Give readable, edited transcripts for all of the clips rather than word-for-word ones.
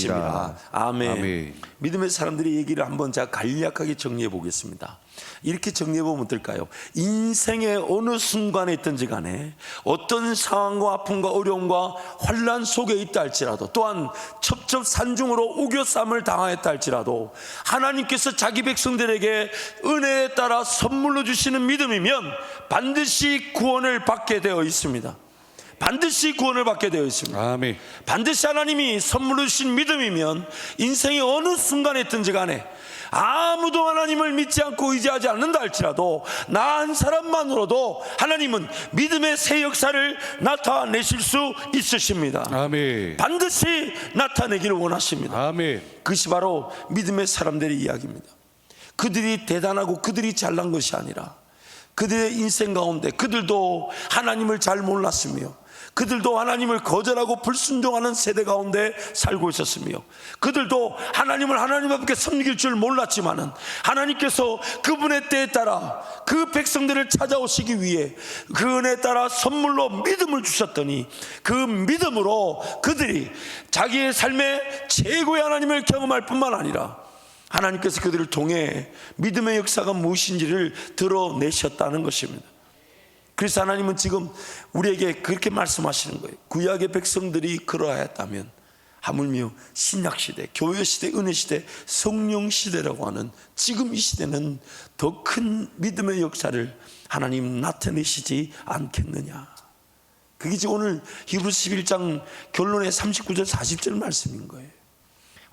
것입니다. 아멘. 아멘. 믿음의 사람들의 얘기를 한번 제가 간략하게 정리해 보겠습니다. 이렇게 정리해 보면 어떨까요? 인생의 어느 순간에 있든지 간에 어떤 상황과 아픔과 어려움과 환난 속에 있다 할지라도, 또한 첩첩산중으로 우겨쌈을 당하였다 할지라도, 하나님께서 자기 백성들에게 은혜에 따라 선물로 주시는 믿음이면 반드시 구원을 받게 되어 있습니다. 반드시 구원을 받게 되어 있습니다. 아멘. 반드시 하나님이 선물로 주신 믿음이면 인생의 어느 순간에 있든지 간에 아무도 하나님을 믿지 않고 의지하지 않는다 할지라도 나 한 사람만으로도 하나님은 믿음의 새 역사를 나타내실 수 있으십니다. 아멘. 반드시 나타내기를 원하십니다. 아멘. 그것이 바로 믿음의 사람들의 이야기입니다. 그들이 대단하고 그들이 잘난 것이 아니라 그들의 인생 가운데 그들도 하나님을 잘 몰랐으며 그들도 하나님을 거절하고 불순종하는 세대 가운데 살고 있었으며 그들도 하나님을 하나님 앞에 섬길 줄 몰랐지만은 하나님께서 그분의 때에 따라 그 백성들을 찾아오시기 위해 그 은혜에 따라 선물로 믿음을 주셨더니 그 믿음으로 그들이 자기의 삶의 최고의 하나님을 경험할 뿐만 아니라 하나님께서 그들을 통해 믿음의 역사가 무엇인지를 드러내셨다는 것입니다. 그래서 하나님은 지금 우리에게 그렇게 말씀하시는 거예요. 구약의 백성들이 그러하였다면 하물며 신약시대, 교회시대, 은혜시대, 성령시대라고 하는 지금 이 시대는 더 큰 믿음의 역사를 하나님 나타내시지 않겠느냐. 그게 지금 오늘 히브리서 11장 결론의 39절 40절 말씀인 거예요.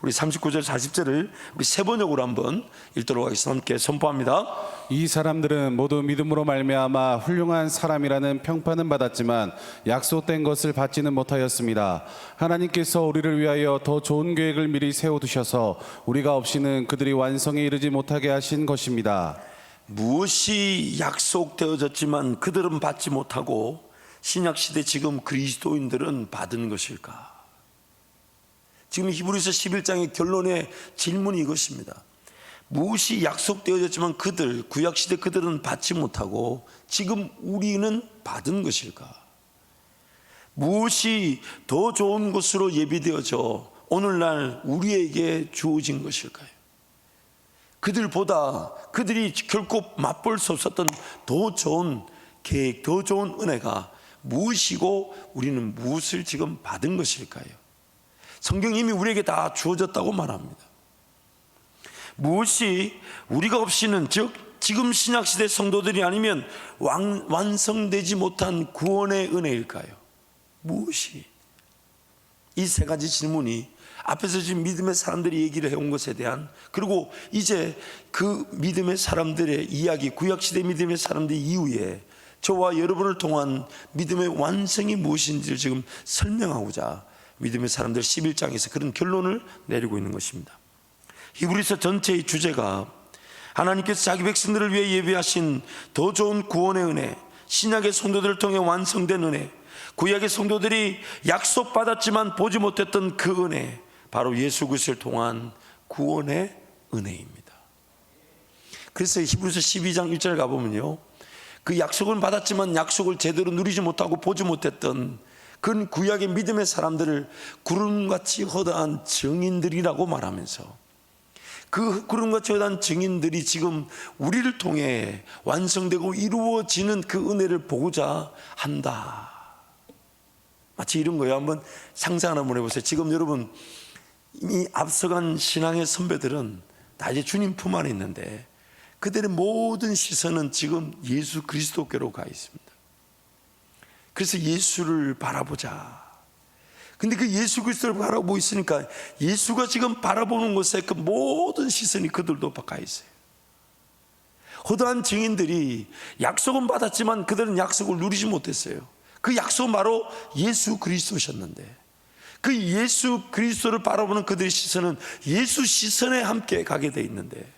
우리 39절 40절을 우리 세 번역으로 한번 읽도록 하겠습니다. 함께 선포합니다. 이 사람들은 모두 믿음으로 말미암아 훌륭한 사람이라는 평판은 받았지만 약속된 것을 받지는 못하였습니다. 하나님께서 우리를 위하여 더 좋은 계획을 미리 세워두셔서 우리가 없이는 그들이 완성에 이르지 못하게 하신 것입니다. 무엇이 약속되어졌지만 그들은 받지 못하고 신약시대 지금 그리스도인들은 받은 것일까? 지금 히브리서 11장의 결론의 질문이 이것입니다. 무엇이 약속되어졌지만 그들, 구약시대 그들은 받지 못하고 지금 우리는 받은 것일까? 무엇이 더 좋은 것으로 예비되어져 오늘날 우리에게 주어진 것일까요? 그들보다 그들이 결코 맛볼 수 없었던 더 좋은 계획, 더 좋은 은혜가 무엇이고 우리는 무엇을 지금 받은 것일까요? 성경이 이미 우리에게 다 주어졌다고 말합니다. 무엇이 우리가 없이는, 즉 지금 신약시대 성도들이 아니면 완성되지 못한 구원의 은혜일까요? 무엇이? 이 세 가지 질문이 앞에서 지금 믿음의 사람들이 얘기를 해온 것에 대한, 그리고 이제 그 믿음의 사람들의 이야기, 구약시대 믿음의 사람들 이후에 저와 여러분을 통한 믿음의 완성이 무엇인지를 지금 설명하고자 믿음의 사람들 11장에서 그런 결론을 내리고 있는 것입니다. 히브리서 전체의 주제가 하나님께서 자기 백성들을 위해 예비하신 더 좋은 구원의 은혜, 신약의 성도들을 통해 완성된 은혜, 구약의 성도들이 약속받았지만 보지 못했던 그 은혜, 바로 예수 그리스도를 통한 구원의 은혜입니다. 그래서 히브리서 12장 1절 가보면요, 그 약속은 받았지만 약속을 제대로 누리지 못하고 보지 못했던 그 구약의 믿음의 사람들을 구름같이 허다한 증인들이라고 말하면서 그 구름같이 허다한 증인들이 지금 우리를 통해 완성되고 이루어지는 그 은혜를 보고자 한다. 마치 이런 거예요. 한번 상상 한번 해보세요. 지금 여러분 이미 앞서간 신앙의 선배들은 다 이제 주님 품 안에 있는데 그들의 모든 시선은 지금 예수 그리스도께로 가 있습니다. 그래서 예수를 바라보자. 근데 그 예수 그리스도를 바라보고 있으니까 예수가 지금 바라보는 곳에 그 모든 시선이 그들도 가 있어요. 허다한 증인들이 약속은 받았지만 그들은 약속을 누리지 못했어요. 그 약속은 바로 예수 그리스도셨는데 그 예수 그리스도를 바라보는 그들의 시선은 예수 시선에 함께 가게 돼 있는데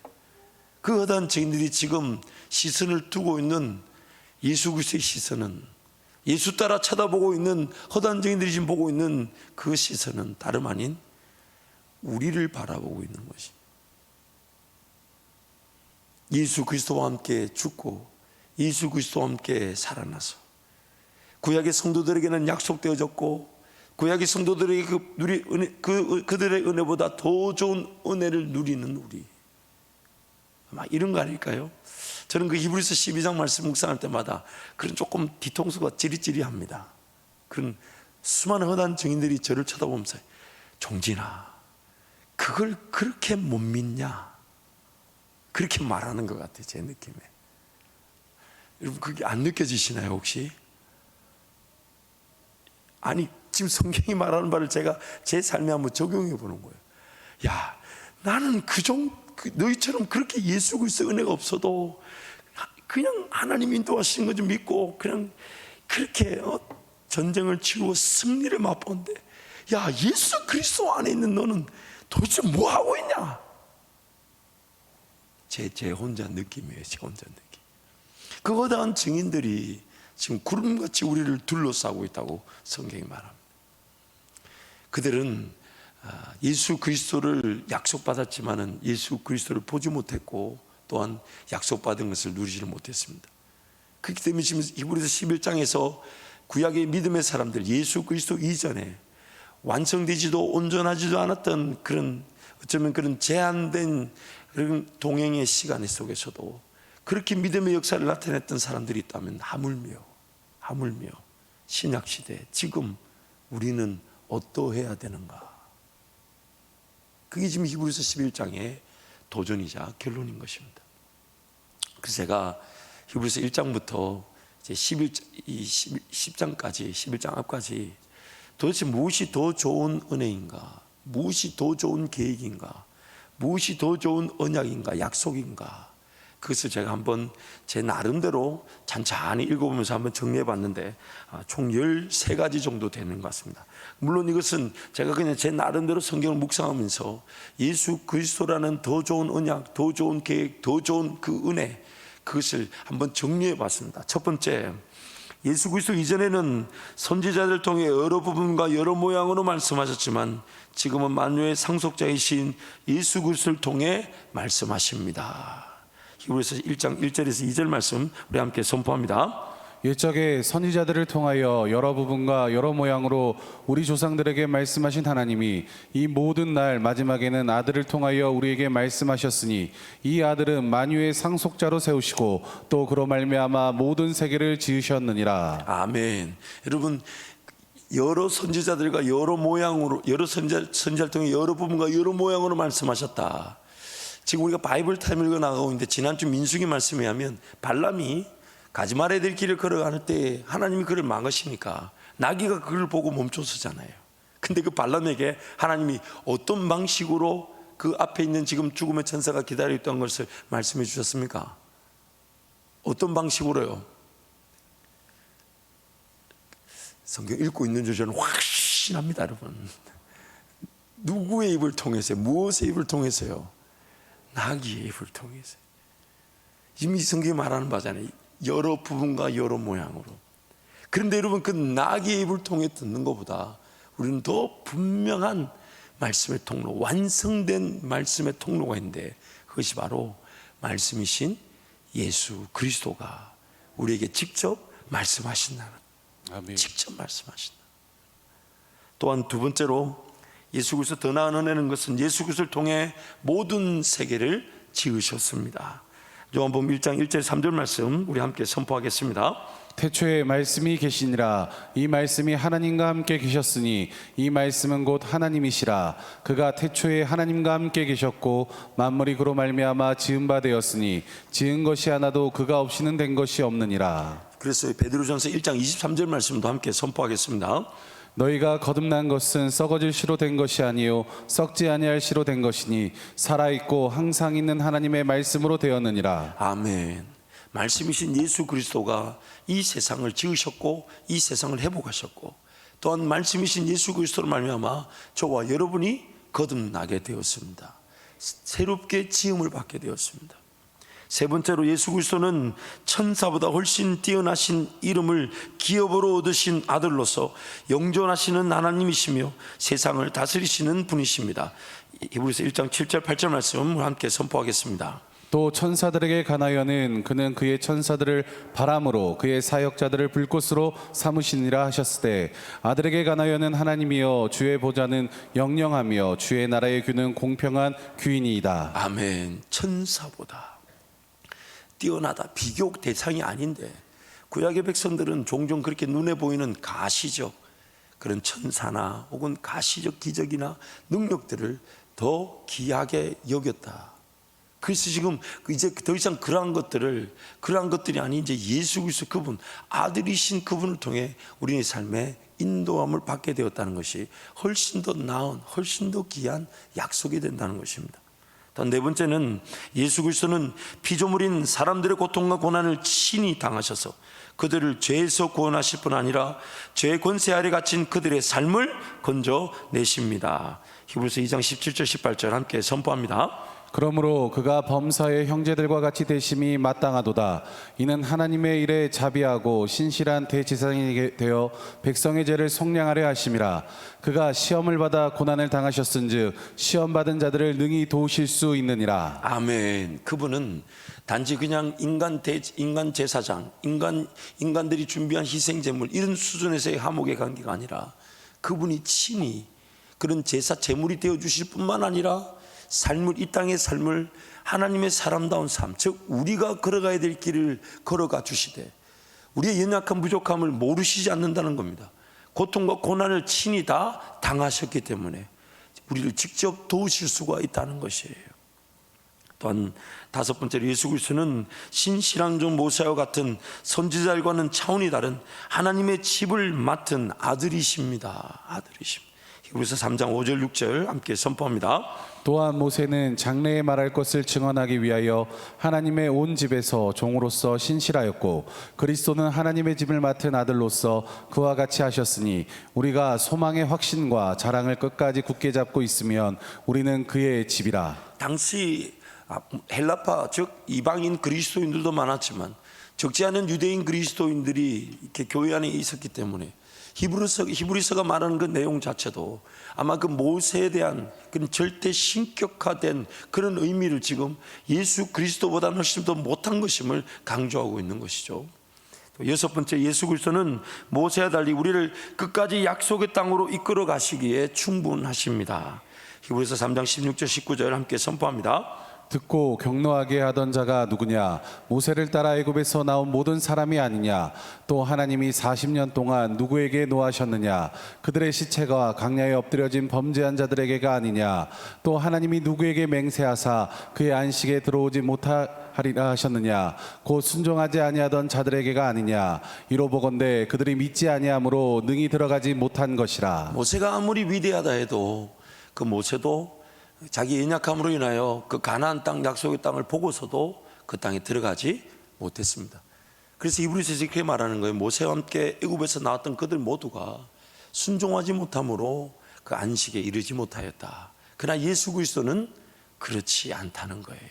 그 허다한 증인들이 지금 시선을 두고 있는 예수 그리스도의 시선은, 예수 따라 쳐다보고 있는 허다한 증인들이 지금 보고 있는 그 시선은 다름 아닌 우리를 바라보고 있는 것입니다. 예수 그리스도와 함께 죽고 예수 그리스도와 함께 살아나서 구약의 성도들에게는 약속되어졌고 구약의 성도들에게 그들의 은혜보다 더 좋은 은혜를 누리는 우리, 아마 이런 거 아닐까요? 저는 그 히브리서 12장 말씀 묵상할 때마다 그런 조금 뒤통수가 찌릿찌릿합니다. 그런 수많은 허다한 증인들이 저를 쳐다보면서 종진아, 그걸 그렇게 못 믿냐? 그렇게 말하는 것 같아요, 제 느낌에. 여러분, 그게 안 느껴지시나요, 혹시? 아니, 지금 성경이 말하는 바를 제가 제 삶에 한번 적용해 보는 거예요. 야, 나는 너희처럼 그렇게 예수 그리스도 은혜가 없어도 그냥 하나님 인도하시는 거 좀 믿고 그냥 그렇게 전쟁을 치르고 승리를 맛보는데, 야, 예수 그리스도 안에 있는 너는 도대체 뭐 하고 있냐? 제 혼자 느낌이에요. 제 혼자 느낌. 그 거대한 증인들이 지금 구름같이 우리를 둘러싸고 있다고 성경이 말합니다. 그들은 예수 그리스도를 약속받았지만은 예수 그리스도를 보지 못했고 또한 약속받은 것을 누리지를 못했습니다. 그렇기 때문에 지금 히브리서 11장에서 구약의 믿음의 사람들, 예수 그리스도 이전에 완성되지도 온전하지도 않았던 그런, 어쩌면 그런 제한된 그런 동행의 시간 속에서도 그렇게 믿음의 역사를 나타냈던 사람들이 있다면 하물며 신약시대 지금 우리는 어떠해야 되는가? 그게 지금 히브리서 11장의 도전이자 결론인 것입니다. 그래서 제가 히브리서 1장부터 이제 10장까지 11장 앞까지 도대체 무엇이 더 좋은 은혜인가? 무엇이 더 좋은 계획인가? 무엇이 더 좋은 언약인가? 약속인가? 그것을 제가 한번 제 나름대로 찬찬히 읽어보면서 한번 정리해 봤는데 총 13가지 정도 되는 것 같습니다. 물론 이것은 제가 그냥 제 나름대로 성경을 묵상하면서 예수 그리스도라는 더 좋은 언약, 더 좋은 계획, 더 좋은 그 은혜, 그것을 한번 정리해 봤습니다. 첫 번째, 예수 그리스도 이전에는 선지자들 통해 여러 부분과 여러 모양으로 말씀하셨지만 지금은 만유의 상속자이신 예수 그리스도를 통해 말씀하십니다. 히브리서 1장 1절에서 2절 말씀 우리 함께 선포합니다. 옛적에 선지자들을 통하여 여러 부분과 여러 모양으로 우리 조상들에게 말씀하신 하나님이 이 모든 날 마지막에는 아들을 통하여 우리에게 말씀하셨으니 이 아들은 만유의 상속자로 세우시고 또 그로 말미암아 모든 세계를 지으셨느니라. 아멘. 여러분, 여러 선지자들과 여러 모양으로, 여러 선지자를 통해 여러 부분과 여러 모양으로 말씀하셨다. 지금 우리가 바이블 타임 읽어 나가고 있는데 지난주 민수기 말씀에 하면 발람이 가지말아야 될 길을 걸어갈 때 하나님이 그를 막으시니까 나귀가 그를 보고 멈춰서잖아요. 근데 그 발람에게 하나님이 어떤 방식으로 그 앞에 있는 지금 죽음의 천사가 기다리고 있던 것을 말씀해 주셨습니까? 어떤 방식으로요? 성경 읽고 있는 줄 저는 확신합니다, 여러분. 누구의 입을 통해서요? 무엇의 입을 통해서요? 나귀의 입을 통해서. 이미 성경이 말하는 바잖아요. 여러 부분과 여러 모양으로. 그런데 여러분, 그 나귀의 입을 통해 듣는 것보다 우리는 더 분명한 말씀의 통로, 완성된 말씀의 통로가 있는데 그것이 바로 말씀이신 예수 그리스도가 우리에게 직접 말씀하신다는, 아멘. 직접 말씀하신다. 또한 두 번째로 예수 그리스도 더 나은 은혜는 것은 예수 그리스도를 통해 모든 세계를 지으셨습니다. 요한복음 1장 1절 3절 말씀 우리 함께 선포하겠습니다. 태초에 말씀이 계시니라. 이 말씀이 하나님과 함께 계셨으니 이 말씀은 곧 하나님이시라. 그가 태초에 하나님과 함께 계셨고 만물이 그로 말미암아 지은 바 되었으니 지은 것이 하나도 그가 없이는 된 것이 없느니라. 그래서 베드로전서 1장 23절 말씀도 함께 선포하겠습니다. 너희가 거듭난 것은 썩어질 씨로 된 것이 아니요 썩지 아니할 씨로 된 것이니 살아있고 항상 있는 하나님의 말씀으로 되었느니라. 아멘. 말씀이신 예수 그리스도가 이 세상을 지으셨고 이 세상을 회복하셨고 또한 말씀이신 예수 그리스도로 말미암아 저와 여러분이 거듭나게 되었습니다. 새롭게 지음을 받게 되었습니다. 세 번째로 예수 그리스도는 천사보다 훨씬 뛰어나신 이름을 기업으로 얻으신 아들로서 영존하시는 하나님이시며 세상을 다스리시는 분이십니다. 히브리서 1장 7절 8절 말씀 함께 선포하겠습니다. 또 천사들에게 관하여는 그는 그의 천사들을 바람으로 그의 사역자들을 불꽃으로 삼으시니라 하셨을 때 아들에게 관하여는 하나님이여 주의 보좌는 영영하며 주의 나라의 규는 공평한 규이니이다. 아멘. 천사보다 뛰어나다. 비교 대상이 아닌데 구약의 백성들은 종종 그렇게 눈에 보이는 가시적 그런 천사나 혹은 가시적 기적이나 능력들을 더 귀하게 여겼다. 그래서 지금 이제 더 이상 그러한 것들이 아닌 이제 예수 그리스도 그분, 아들이신 그분을 통해 우리의 삶에 인도함을 받게 되었다는 것이 훨씬 더 나은, 훨씬 더 귀한 약속이 된다는 것입니다. 또 네 번째는 예수 그리스도는 피조물인 사람들의 고통과 고난을 친히 당하셔서 그들을 죄에서 구원하실 뿐 아니라 죄의 권세 아래 갇힌 그들의 삶을 건져내십니다. 히브리서 2장 17절 18절 함께 선포합니다. 그러므로 그가 범사의 형제들과 같이 되심이 마땅하도다. 이는 하나님의 일에 자비하고 신실한 대제사장이 되어 백성의 죄를 속량하려 하심이라. 그가 시험을 받아 고난을 당하셨은즉 시험받은 자들을 능히 도우실 수 있느니라. 아멘. 그분은 단지 그냥 인간 제사장, 인간들이 준비한 희생제물 이런 수준에서의 화목의 관계가 아니라 그분이 친히 그런 제사 제물이 되어 주실 뿐만 아니라 이 땅의 삶을 하나님의 사람다운 삶, 즉 우리가 걸어가야 될 길을 걸어가 주시되 우리의 연약한 부족함을 모르시지 않는다는 겁니다. 고통과 고난을 친히 다 당하셨기 때문에 우리를 직접 도우실 수가 있다는 것이에요. 또한 다섯 번째로 예수 그리스도는 신실한 종 모세와 같은 선지자들과는 차원이 다른 하나님의 집을 맡은 아들이십니다. 히브리서 3장 5절 6절 함께 선포합니다. 또한 모세는 장래에 말할 것을 증언하기 위하여 하나님의 온 집에서 종으로서 신실하였고 그리스도는 하나님의 집을 맡은 아들로서 그와 같이 하셨으니 우리가 소망의 확신과 자랑을 끝까지 굳게 잡고 있으면 우리는 그의 집이라. 당시 헬라파 즉 이방인 그리스도인들도 많았지만 적지 않은 유대인 그리스도인들이 이렇게 교회 안에 있었기 때문에 히브리서가 말하는 그 내용 자체도 아마 그 모세에 대한 그런 절대 신격화된 그런 의미를 지금 예수 그리스도보다는 훨씬 더 못한 것임을 강조하고 있는 것이죠. 또 여섯 번째, 예수 그리스도는 모세와 달리 우리를 끝까지 약속의 땅으로 이끌어 가시기에 충분하십니다. 히브리서 3장 16절 19절 함께 선포합니다. 듣고 격노하게 하던 자가 누구냐? 모세를 따라 애굽에서 나온 모든 사람이 아니냐? 또 하나님이 40년 동안 누구에게 노하셨느냐? 그들의 시체가 강야에 엎드려진 범죄한 자들에게가 아니냐? 또 하나님이 누구에게 맹세하사 그의 안식에 들어오지 못하리라 하셨느냐? 곧 순종하지 아니하던 자들에게가 아니냐? 이로 보건대 그들이 믿지 아니함으로 능히 들어가지 못한 것이라. 모세가 아무리 위대하다 해도 그 모세도 자기 연약함으로 인하여 그 가나안 땅 약속의 땅을 보고서도 그 땅에 들어가지 못했습니다. 그래서 히브리서에서 이렇게 말하는 거예요. 모세와 함께 애굽에서 나왔던 그들 모두가 순종하지 못함으로 그 안식에 이르지 못하였다. 그러나 예수 그리스도는 그렇지 않다는 거예요.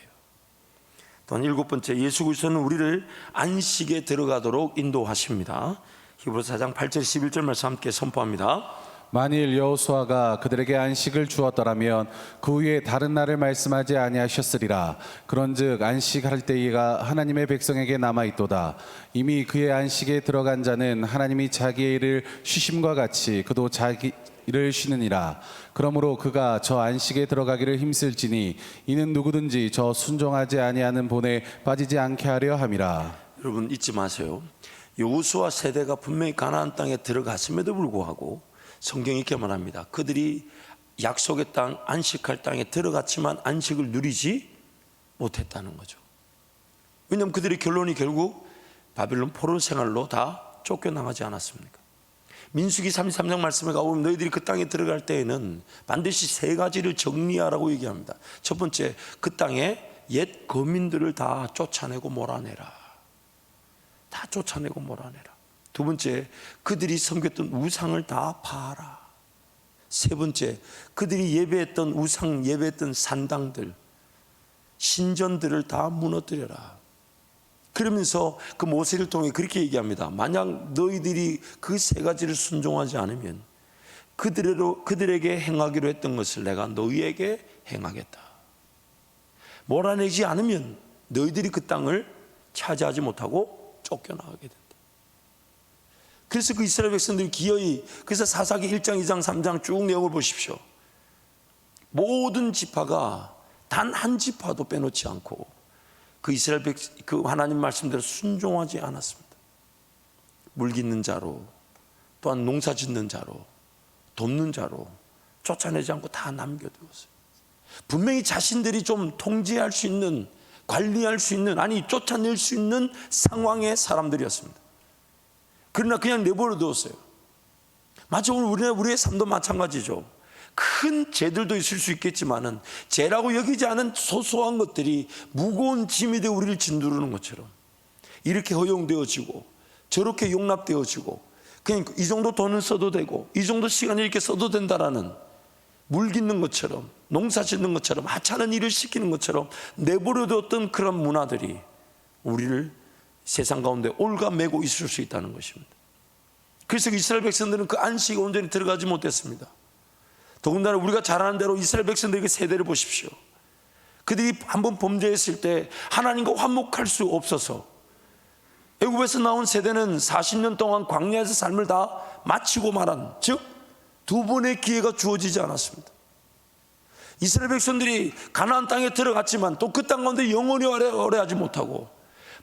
또한 일곱 번째, 예수 그리스도는 우리를 안식에 들어가도록 인도하십니다. 히브리서 4장 8절 11절 말씀 함께 선포합니다. 만일 여호수아가 그들에게 안식을 주었더라면 그 위에 다른 날을 말씀하지 아니하셨으리라. 그런즉 안식할 때가 하나님의 백성에게 남아있도다. 이미 그의 안식에 들어간 자는 하나님이 자기의 일을 쉬심과 같이 그도 자기 일을 쉬느니라. 그러므로 그가 저 안식에 들어가기를 힘쓸지니 이는 누구든지 저 순종하지 아니하는 본에 빠지지 않게 하려 함이라. 여러분 잊지 마세요. 여호수아 세대가 분명히 가나안 땅에 들어갔음에도 불구하고 성경이 이렇게 말합니다. 그들이 약속의 땅, 안식할 땅에 들어갔지만 안식을 누리지 못했다는 거죠. 왜냐하면 그들의 결론이 결국 바빌론 포로 생활로 다 쫓겨나가지 않았습니까? 민수기 33장 말씀에 가보면 너희들이 그 땅에 들어갈 때에는 반드시 세 가지를 정리하라고 얘기합니다. 첫 번째, 그 땅에 옛 거민들을 다 쫓아내고 몰아내라. 다 쫓아내고 몰아내라. 두 번째, 그들이 섬겼던 우상을 다 파하라. 세 번째, 그들이 예배했던 우상, 예배했던 산당들, 신전들을 다 무너뜨려라. 그러면서 그 모세를 통해 그렇게 얘기합니다. 만약 너희들이 그 세 가지를 순종하지 않으면 그들에게 행하기로 했던 것을 내가 너희에게 행하겠다. 몰아내지 않으면 너희들이 그 땅을 차지하지 못하고 쫓겨나가게 된다. 그래서 그 이스라엘 백성들이 기어이, 그래서 사사기 1장, 2장, 3장 쭉 내용을 보십시오. 모든 지파가 단 한 지파도 빼놓지 않고 그 이스라엘 그 하나님 말씀대로 순종하지 않았습니다. 물 깃는 자로, 또한 농사 짓는 자로, 돕는 자로 쫓아내지 않고 다 남겨두었어요. 분명히 자신들이 좀 통제할 수 있는, 관리할 수 있는, 아니 쫓아낼 수 있는 상황의 사람들이었습니다. 그러나 그냥 내버려 두었어요. 마치 오늘 우리의 삶도 마찬가지죠. 큰 죄들도 있을 수 있겠지만은 죄라고 여기지 않은 소소한 것들이 무거운 짐이 되어 우리를 짓누르는 것처럼 이렇게 허용되어지고 저렇게 용납되어지고, 그냥 이 정도 돈은 써도 되고 이 정도 시간 이렇게 써도 된다라는, 물 깃는 것처럼, 농사 짓는 것처럼, 하찮은 일을 시키는 것처럼 내버려뒀던 그런 문화들이 우리를 세상 가운데 올가매고 있을 수 있다는 것입니다. 그래서 이스라엘 백성들은 그 안식에 온전히 들어가지 못했습니다. 더군다나 우리가 잘 아는 대로 이스라엘 백성들에게 세대를 보십시오. 그들이 한번 범죄했을 때 하나님과 화목할 수 없어서 애굽에서 나온 세대는 40년 동안 광야에서 삶을 다 마치고 말한, 즉 두 번의 기회가 주어지지 않았습니다. 이스라엘 백성들이 가나안 땅에 들어갔지만 또 그 땅 가운데 영원히 오래하지 못하고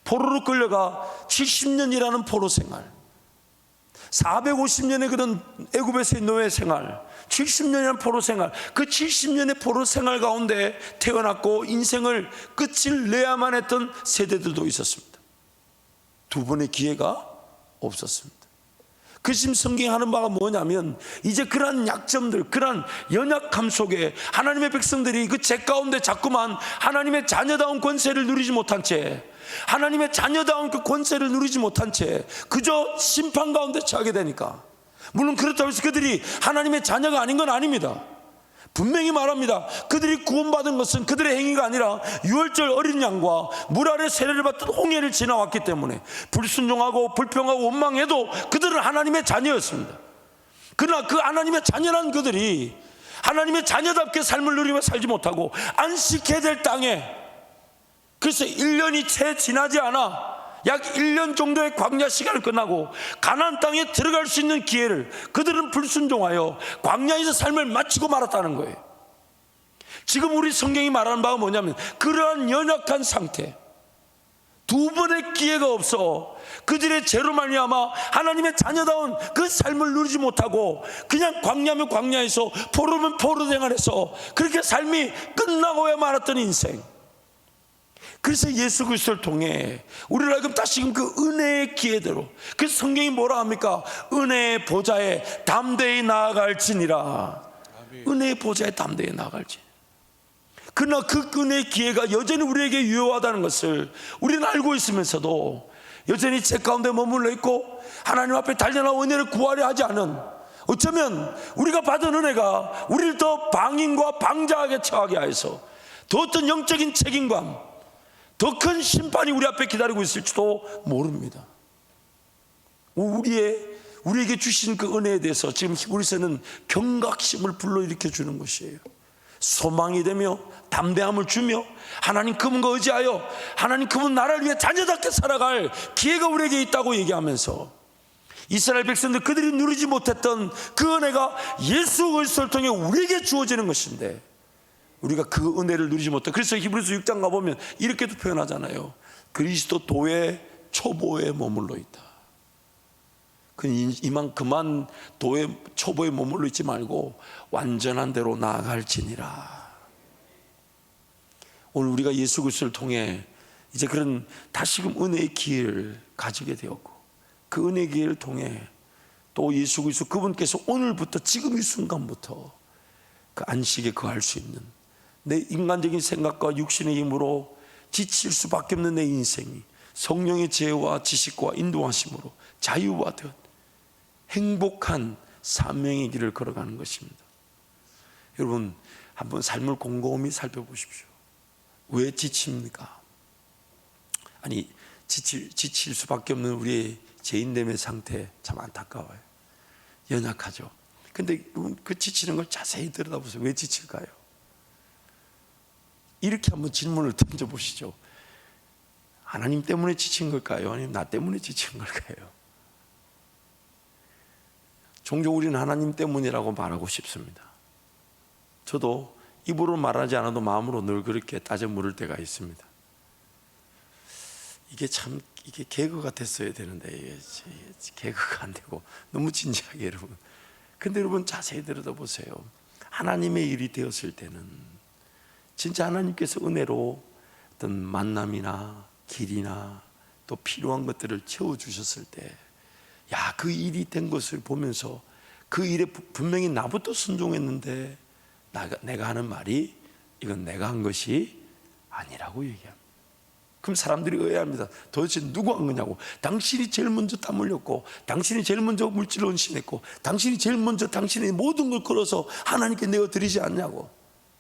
포로로 끌려가 70년이라는 포로 생활, 450년의 그런 애굽에서의 노예 생활, 70년이라는 포로 생활, 그 70년의 포로 생활 가운데 태어났고 인생을 끝을 내야만 했던 세대들도 있었습니다. 두 번의 기회가 없었습니다. 그 지금 성경이 하는 바가 뭐냐면, 이제 그러한 약점들, 그러한 연약함 속에 하나님의 백성들이 그 죄 가운데 자꾸만 하나님의 자녀다운 권세를 누리지 못한 채, 하나님의 자녀다운 그 권세를 누리지 못한 채 그저 심판 가운데 처하게 되니까, 물론 그렇다고 해서 그들이 하나님의 자녀가 아닌 건 아닙니다. 분명히 말합니다. 그들이 구원받은 것은 그들의 행위가 아니라 유월절 어린 양과 물 아래 세례를 받던 홍해를 지나왔기 때문에 불순종하고 불평하고 원망해도 그들은 하나님의 자녀였습니다. 그러나 그 하나님의 자녀란 그들이 하나님의 자녀답게 삶을 누리며 살지 못하고 안식해야 될 땅에, 그래서 1년이 채 지나지 않아 약 1년 정도의 광야 시간을 끝나고 가나안 땅에 들어갈 수 있는 기회를 그들은 불순종하여 광야에서 삶을 마치고 말았다는 거예요. 지금 우리 성경이 말하는 바가 뭐냐면, 그러한 연약한 상태, 두 번의 기회가 없어 그들의 죄로 말미암아 하나님의 자녀다운 그 삶을 누리지 못하고 그냥 광야면 광야에서 포로면 포로 생활해서 그렇게 삶이 끝나고야 말았던 인생. 그래서 예수 그리스도를 통해 우리를 하여금 다시금 그 은혜의 기회대로, 그래서 성경이 뭐라 합니까? 은혜의 보좌에 담대히 나아갈지니라. 은혜의 보좌에 담대히 나아갈지. 그러나 그 은혜의 기회가 여전히 우리에게 유효하다는 것을 우리는 알고 있으면서도 여전히 죄 가운데 머물러 있고 하나님 앞에 달려나 은혜를 구하려 하지 않은, 어쩌면 우리가 받은 은혜가 우리를 더 방임과 방자하게 처하게 하여서 더 어떤 영적인 책임감, 더 큰 심판이 우리 앞에 기다리고 있을지도 모릅니다. 우리에게 주신 그 은혜에 대해서 지금 히브리서는 경각심을 불러일으켜 주는 것이에요. 소망이 되며 담대함을 주며 하나님 그분과 의지하여 하나님 그분 나라를 위해 자녀답게 살아갈 기회가 우리에게 있다고 얘기하면서, 이스라엘 백성들 그들이 누리지 못했던 그 은혜가 예수 그리스도를 통해 우리에게 주어지는 것인데 우리가 그 은혜를 누리지 못해. 그래서 히브리서 6장 가보면 이렇게도 표현하잖아요. 그리스도 도의 초보에 머물러 있다. 그만 도의 초보에 머물러 있지 말고 완전한 대로 나아갈지니라. 오늘 우리가 예수 그리스도를 통해 이제 그런 다시금 은혜의 기회를 가지게 되었고, 그 은혜의 기회를 통해 또 예수 그리스도 그분께서 오늘부터, 지금 이 순간부터 그 안식에 거할 수 있는, 내 인간적인 생각과 육신의 힘으로 지칠 수밖에 없는 내 인생이 성령의 지혜와 지식과 인도하심으로 자유와 듯 행복한 사명의 길을 걸어가는 것입니다. 여러분, 한번 삶을 곰곰이 살펴보십시오. 왜 지칩니까? 아니, 지칠 수밖에 없는 우리의 죄인됨의 상태 참 안타까워요. 연약하죠. 근데 그 지치는 걸 자세히 들여다보세요. 왜 지칠까요? 이렇게 한번 질문을 던져보시죠. 하나님 때문에 지친 걸까요? 아니면 나 때문에 지친 걸까요? 종종 우리는 하나님 때문이라고 말하고 싶습니다. 저도 입으로 말하지 않아도 마음으로 늘 그렇게 따져 물을 때가 있습니다. 이게 개그가 됐어야 되는데 이게 개그가 안 되고 너무 진지하게 여러분. 근데 여러분 자세히 들여다보세요. 하나님의 일이 되었을 때는 진짜 하나님께서 은혜로 어떤 만남이나 길이나 또 필요한 것들을 채워주셨을 때, 야, 그 일이 된 것을 보면서 그 일에 분명히 나부터 순종했는데 내가 하는 말이 이건 내가 한 것이 아니라고 얘기합니다. 그럼 사람들이 의아합니다. 도대체 누구 한 거냐고. 당신이 제일 먼저 땀 흘렸고, 당신이 제일 먼저 물질을 헌신했고, 당신이 제일 먼저 당신의 모든 걸 걸어서 하나님께 내어드리지 않냐고.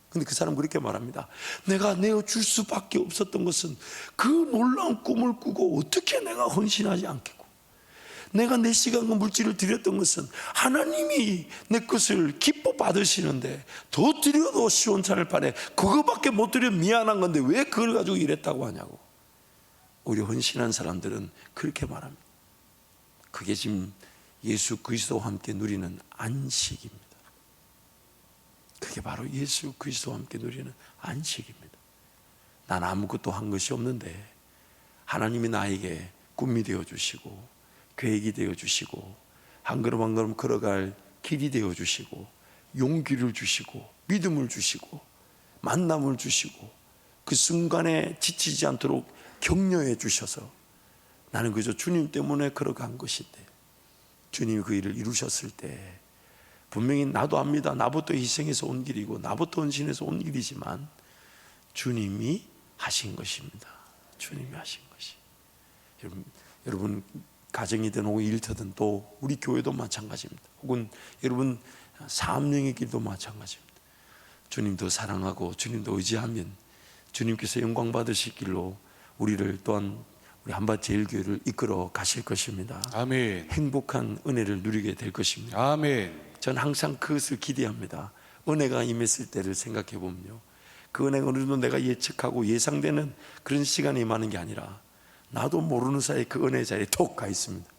근데 그 사람 그렇게 말합니다. 내가 내어줄 수밖에 없었던 것은 그 놀라운 꿈을 꾸고 어떻게 내가 헌신하지 않겠고, 내가 내 시간과 물질을 드렸던 것은 하나님이 내 것을 기뻐 받으시는데 더 드려도 시원찮을 판에 그거밖에 못 드려 미안한 건데 왜 그걸 가지고 이랬다고 하냐고. 우리 헌신한 사람들은 그렇게 말합니다. 그게 지금 예수 그리스도와 함께 누리는 안식입니다. 그게 바로 예수 그리스도와 함께 누리는 안식입니다. 난 아무것도 한 것이 없는데 하나님이 나에게 꿈이 되어주시고 계획이 되어주시고 한 걸음 한 걸음 걸어갈 길이 되어주시고 용기를 주시고 믿음을 주시고 만남을 주시고 그 순간에 지치지 않도록 격려해 주셔서 나는 그저 주님 때문에 걸어간 것인데, 주님이 그 일을 이루셨을 때 분명히 나도 압니다. 나부터 희생해서 온 길이고 나부터 헌신해서 온 길이지만 주님이 하신 것입니다. 주님이 하신 것이. 여러분 가정이든 혹은 일터든 또 우리 교회도 마찬가지입니다. 혹은 여러분 사업령의 길도 마찬가지입니다. 주님도 사랑하고 주님도 의지하면 주님께서 영광 받으실 길로 우리를 또한 우리 한밭제일교회를 이끌어 가실 것입니다. 아멘. 행복한 은혜를 누리게 될 것입니다. 아멘. 저는 항상 그것을 기대합니다. 은혜가 임했을 때를 생각해 보면요, 그 은혜가 어느 정도 내가 예측하고 예상되는 그런 시간이 임하는 게 아니라 나도 모르는 사이에 그 은혜 자리에 톡 가 있습니다.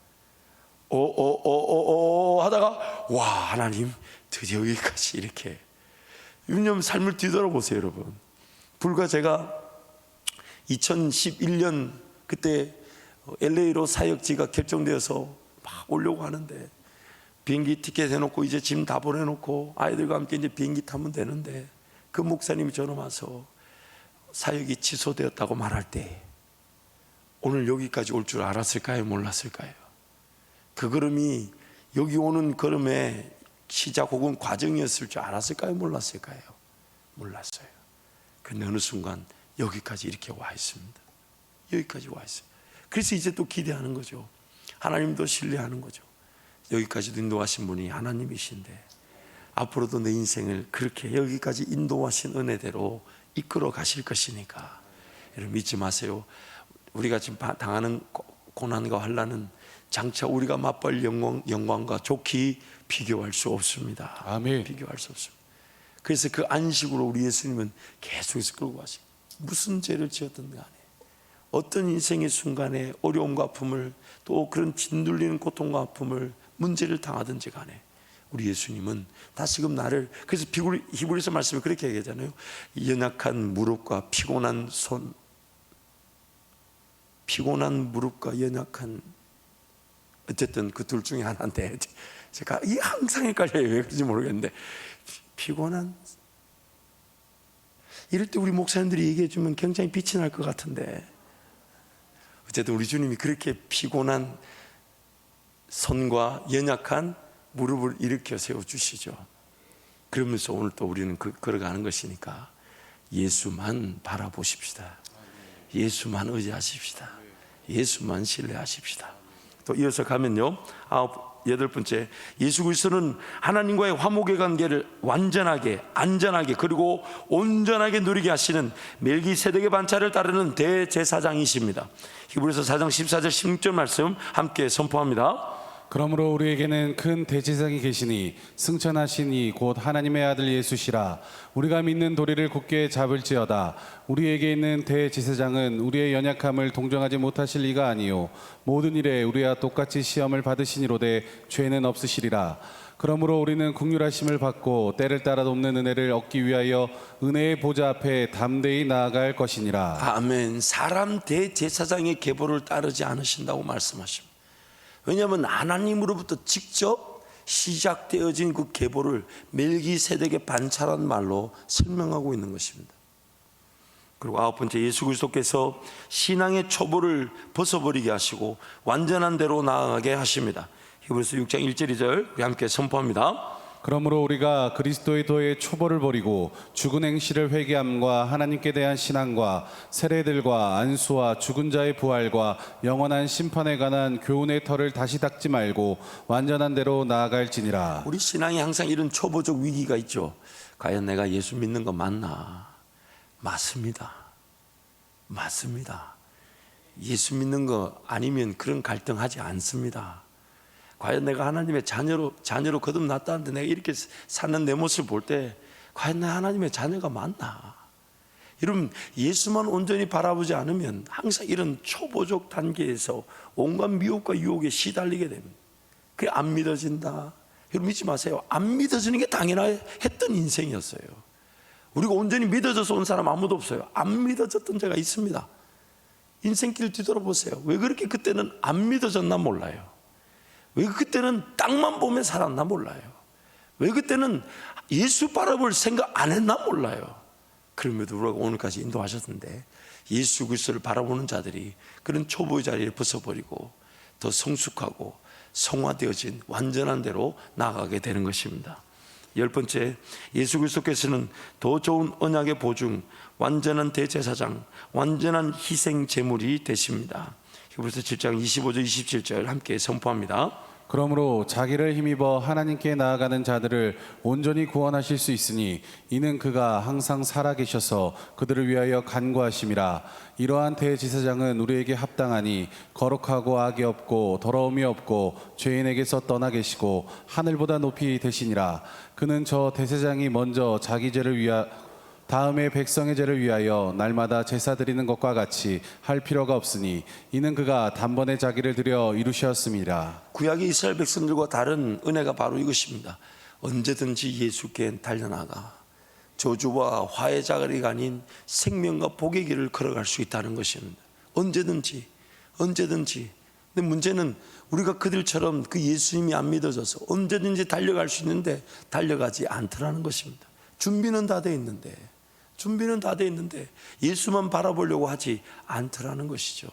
하다가 와, 하나님 드디어 여기까지 이렇게. 왜냐하면 삶을 뒤돌아보세요 여러분. 불과 제가 2011년 그때 LA로 사역지가 결정되어서 막 오려고 하는데 비행기 티켓 해놓고 이제 짐 다 보내놓고 아이들과 함께 이제 비행기 타면 되는데 그 목사님이 전화 와서 사역이 취소되었다고 말할 때 오늘 여기까지 올 줄 알았을까요? 몰랐을까요? 그 걸음이 여기 오는 걸음의 시작 혹은 과정이었을 줄 알았을까요? 몰랐을까요? 몰랐어요. 근데 어느 순간 여기까지 이렇게 와 있습니다. 여기까지 와 있어요. 그래서 이제 또 기대하는 거죠. 하나님도 신뢰하는 거죠. 여기까지도 인도하신 분이 하나님이신데 앞으로도 내 인생을 그렇게 여기까지 인도하신 은혜대로 이끌어 가실 것이니까 여러분 믿지 마세요. 우리가 지금 당하는 고난과 환난은 장차 우리가 맛볼 영광과 좋기 비교할 수 없습니다. 아멘. 비교할 수 없습니다. 그래서 그 안식으로 우리 예수님은 계속해서 끌고 가시고, 무슨 죄를 지었든 간에 어떤 인생의 순간에 어려움과 아픔을 또 그런 짓눌리는 고통과 아픔을 문제를 당하든지 간에 우리 예수님은 다시금 나를, 그래서 히브리서 말씀에 그렇게 얘기하잖아요. 연약한 무릎과 피곤한 손, 피곤한 무릎과 연약한, 어쨌든 그 둘 중에 하나인데 제가 이 항상 헷갈려요. 왜 그런지 모르겠는데 피곤한, 이럴 때 우리 목사님들이 얘기해 주면 굉장히 빛이 날 것 같은데 어쨌든 우리 주님이 그렇게 피곤한 손과 연약한 무릎을 일으켜 세워주시죠. 그러면서 오늘 또 우리는 걸어가는 것이니까 예수만 바라보십시다. 예수만 의지하십시다. 예수만 신뢰하십시다. 또 이어서 가면요, 여덟 번째, 예수 그리스도는 하나님과의 화목의 관계를 완전하게, 안전하게, 그리고 온전하게 누리게 하시는 멜기세덱의 반차를 따르는 대제사장이십니다. 히브리서 4장 14절 16절 말씀 함께 선포합니다. 그러므로 우리에게는 큰 대제사장이 계시니 승천하신 이 곧 하나님의 아들 예수시라. 우리가 믿는 도리를 굳게 잡을지어다. 우리에게 있는 대제사장은 우리의 연약함을 동정하지 못하실 리가 아니요 모든 일에 우리와 똑같이 시험을 받으시니로되 죄는 없으시리라. 그러므로 우리는 긍휼하심을 받고 때를 따라 돕는 은혜를 얻기 위하여 은혜의 보좌 앞에 담대히 나아갈 것이니라. 아멘. 사람 대제사장의 계보를 따르지 않으신다고 말씀하십니다. 왜냐하면 하나님으로부터 직접 시작되어진 그 계보를 멜기세덱의 반차란 말로 설명하고 있는 것입니다. 그리고 아홉 번째, 예수 그리스도께서 신앙의 초보를 벗어버리게 하시고 완전한 대로 나아가게 하십니다. 히브리서 6장 1절 2절 우리 함께 선포합니다. 그러므로 우리가 그리스도의 도의 초보를 버리고 죽은 행실을 회개함과 하나님께 대한 신앙과 세례들과 안수와 죽은 자의 부활과 영원한 심판에 관한 교훈의 털을 다시 닦지 말고 완전한 대로 나아갈지니라. 우리 신앙이 항상 이런 초보적 위기가 있죠. 과연 내가 예수 믿는 거 맞나? 맞습니다. 맞습니다. 예수 믿는 거 아니면 그런 갈등하지 않습니다. 과연 내가 하나님의 자녀로 거듭났다는데 내가 이렇게 사는 내 모습을 볼 때 과연 내가 하나님의 자녀가 맞나? 여러분, 예수만 온전히 바라보지 않으면 항상 이런 초보적 단계에서 온갖 미혹과 유혹에 시달리게 됩니다. 그게 안 믿어진다. 여러분 믿지 마세요. 안 믿어지는 게 당연했던 인생이었어요. 우리가 온전히 믿어져서 온 사람 아무도 없어요. 안 믿어졌던 자가 있습니다. 인생길 뒤돌아보세요. 왜 그렇게 그때는 안 믿어졌나 몰라요. 왜 그때는 땅만 보며 살았나 몰라요. 왜 그때는 예수 바라볼 생각 안 했나 몰라요. 그럼에도 불구하고 오늘까지 인도하셨는데 예수 그리스도를 바라보는 자들이 그런 초보의 자리를 벗어버리고 더 성숙하고 성화되어진 완전한 대로 나아가게 되는 것입니다. 열 번째, 예수 그리스도께서는 더 좋은 언약의 보증, 완전한 대제사장, 완전한 희생 제물이 되십니다. 히브리서 7장 25절 27절 함께 선포합니다. 그러므로 자기를 힘입어 하나님께 나아가는 자들을 온전히 구원하실 수 있으니 이는 그가 항상 살아계셔서 그들을 위하여 간구하심이라. 이러한 대제사장은 우리에게 합당하니 거룩하고 악이 없고 더러움이 없고 죄인에게서 떠나 계시고 하늘보다 높이 되시니라. 그는 저 대제사장이 먼저 자기 죄를 다음에 백성의 죄를 위하여 날마다 제사 드리는 것과 같이 할 필요가 없으니 이는 그가 단번에 자기를 드려 이루셨음이라. 구약의 이스라엘 백성들과 다른 은혜가 바로 이것입니다. 언제든지 예수께 달려나가 저주와 화해 자갈이 아닌 생명과 복의 길을 걸어갈 수 있다는 것입니다. 언제든지. 근데 문제는 우리가 그들처럼 그 예수님이 안 믿어져서 언제든지 달려갈 수 있는데 달려가지 않더라는 것입니다. 준비는 다 돼 있는데 예수만 바라보려고 하지 않더라는 것이죠.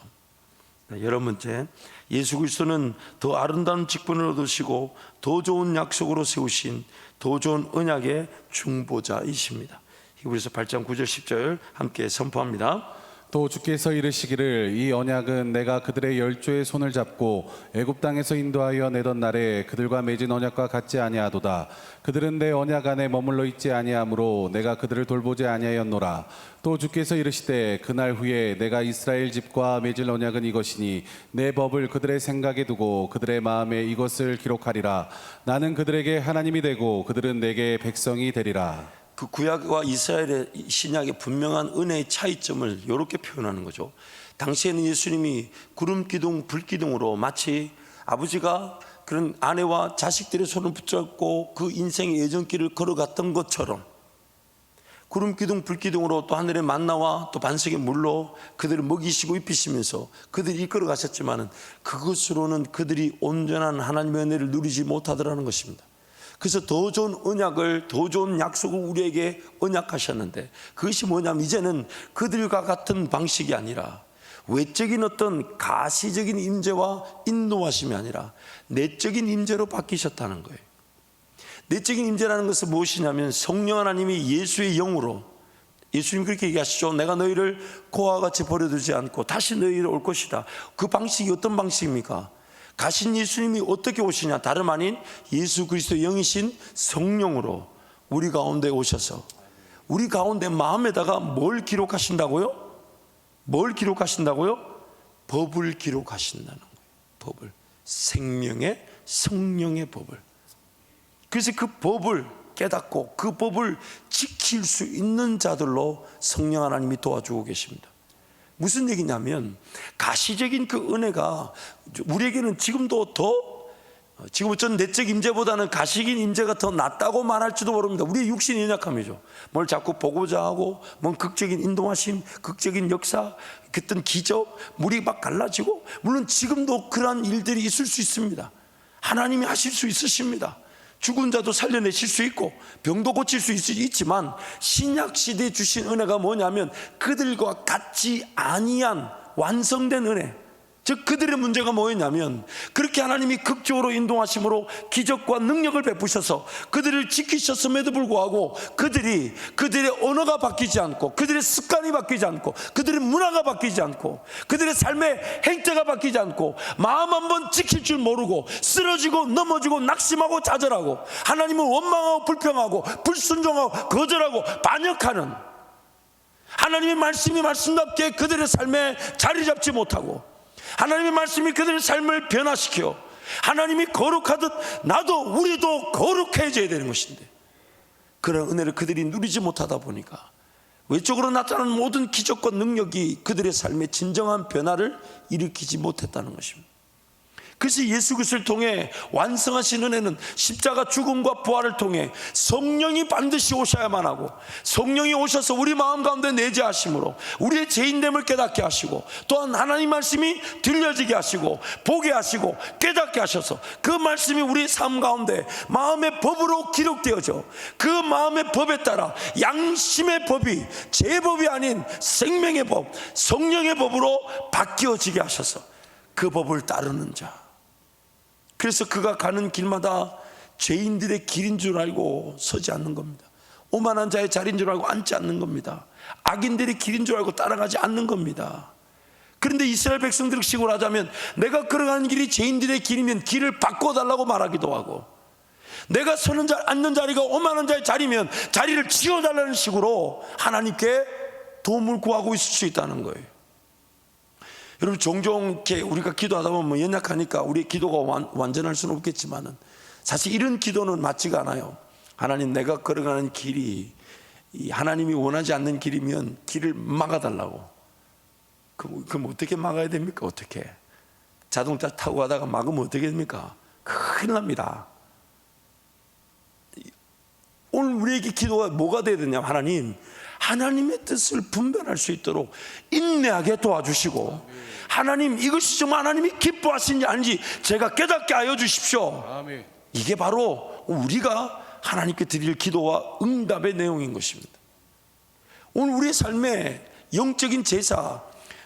여러 번째, 예수 그리스도는 더 아름다운 직분을 얻으시고 더 좋은 약속으로 세우신 더 좋은 언약의 중보자이십니다. 히브리서 8장 9절 10절 함께 선포합니다. 또 주께서 이르시기를 이 언약은 내가 그들의 열조의 손을 잡고 애굽 땅에서 인도하여 내던 날에 그들과 맺은 언약과 같지 아니하도다. 그들은 내 언약 안에 머물러 있지 아니하므로 내가 그들을 돌보지 아니하였노라. 또 주께서 이르시되 그날 후에 내가 이스라엘 집과 맺을 언약은 이것이니 내 법을 그들의 생각에 두고 그들의 마음에 이것을 기록하리라. 나는 그들에게 하나님이 되고 그들은 내게 백성이 되리라. 그 구약과 이스라엘의 신약의 분명한 은혜의 차이점을 이렇게 표현하는 거죠. 당시에는 예수님이 구름 기둥, 불 기둥으로 마치 아버지가 그런 아내와 자식들의 손을 붙잡고 그 인생의 예정길을 걸어갔던 것처럼 구름 기둥, 불 기둥으로 또 하늘의 만나와 또 반석의 물로 그들을 먹이시고 입히시면서 그들이 이끌어 가셨지만은 그것으로는 그들이 온전한 하나님의 은혜를 누리지 못하더라는 것입니다. 그래서 더 좋은 언약을, 더 좋은 약속을 우리에게 언약하셨는데 그것이 뭐냐면 이제는 그들과 같은 방식이 아니라 외적인 어떤 가시적인 임재와 인도하심이 아니라 내적인 임재로 바뀌셨다는 거예요. 내적인 임재라는 것은 무엇이냐면 성령 하나님이 예수의 영으로, 예수님 그렇게 얘기하시죠. 내가 너희를 고아와 같이 버려두지 않고 다시 너희를 올 것이다. 그 방식이 어떤 방식입니까? 가신 예수님이 어떻게 오시냐? 다름 아닌 예수 그리스도의 영이신 성령으로 우리 가운데 오셔서 우리 가운데 마음에다가 뭘 기록하신다고요? 뭘 기록하신다고요? 법을 기록하신다는 거예요. 법을. 생명의 성령의 법을. 그래서 그 법을 깨닫고 그 법을 지킬 수 있는 자들로 성령 하나님이 도와주고 계십니다. 무슨 얘기냐면 가시적인 그 은혜가 우리에게는 지금도 지금 어쩐 내적 임재보다는 가시적인 임재가 더 낫다고 말할지도 모릅니다. 우리의 육신이 연약함이죠. 뭘 자꾸 보고자 하고 뭔 극적인 인도하심, 극적인 역사, 어떤 기적, 물이 막 갈라지고, 물론 지금도 그러한 일들이 있을 수 있습니다. 하나님이 하실 수 있으십니다. 죽은 자도 살려내실 수 있고 병도 고칠 수 있지만 신약시대에 주신 은혜가 뭐냐면 그들과 같지 아니한 완성된 은혜. 즉 그들의 문제가 뭐였냐면 그렇게 하나님이 극적으로 인도하심으로 기적과 능력을 베푸셔서 그들을 지키셨음에도 불구하고 그들의 언어가 바뀌지 않고 그들의 습관이 바뀌지 않고 그들의 문화가 바뀌지 않고 그들의 삶의 행태가 바뀌지 않고 마음 한번 지킬 줄 모르고 쓰러지고 넘어지고 낙심하고 좌절하고 하나님을 원망하고 불평하고 불순종하고 거절하고 반역하는, 하나님의 말씀이 말씀답게 그들의 삶에 자리 잡지 못하고 하나님의 말씀이 그들의 삶을 변화시켜 하나님이 거룩하듯 나도 우리도 거룩해져야 되는 것인데 그런 은혜를 그들이 누리지 못하다 보니까 외적으로 나타나는 모든 기적과 능력이 그들의 삶에 진정한 변화를 일으키지 못했다는 것입니다. 그래서 예수 그리스도를 통해 완성하신 은혜는 십자가 죽음과 부활을 통해 성령이 반드시 오셔야만 하고 성령이 오셔서 우리 마음 가운데 내재하심으로 우리의 죄인됨을 깨닫게 하시고 또한 하나님 말씀이 들려지게 하시고 보게 하시고 깨닫게 하셔서 그 말씀이 우리 삶 가운데 마음의 법으로 기록되어져 그 마음의 법에 따라 양심의 법이 제 법이 아닌 생명의 법, 성령의 법으로 바뀌어지게 하셔서 그 법을 따르는 자. 그래서 그가 가는 길마다 죄인들의 길인 줄 알고 서지 않는 겁니다. 오만한 자의 자리인 줄 알고 앉지 않는 겁니다. 악인들의 길인 줄 알고 따라가지 않는 겁니다. 그런데 이스라엘 백성들 식으로 하자면 내가 걸어가는 길이 죄인들의 길이면 길을 바꿔달라고 말하기도 하고 내가 앉는 자리가 오만한 자의 자리면 자리를 치워달라는 식으로 하나님께 도움을 구하고 있을 수 있다는 거예요. 여러분 종종 이렇게 우리가 기도하다 보면 연약하니까 우리의 기도가 완전할 수는 없겠지만은 사실 이런 기도는 맞지가 않아요. 하나님 내가 걸어가는 길이 하나님이 원하지 않는 길이면 길을 막아달라고. 그럼 어떻게 막아야 됩니까? 어떻게? 자동차 타고 가다가 막으면 어떻게 됩니까? 큰일 납니다. 오늘 우리에게 기도가 뭐가 돼야 되냐면 하나님의 뜻을 분별할 수 있도록 인내하게 도와주시고 하나님 이것이 정말 하나님이 기뻐하시는지 아닌지 제가 깨닫게 하여 주십시오. 아멘. 이게 바로 우리가 하나님께 드릴 기도와 응답의 내용인 것입니다. 오늘 우리의 삶에 영적인 제사,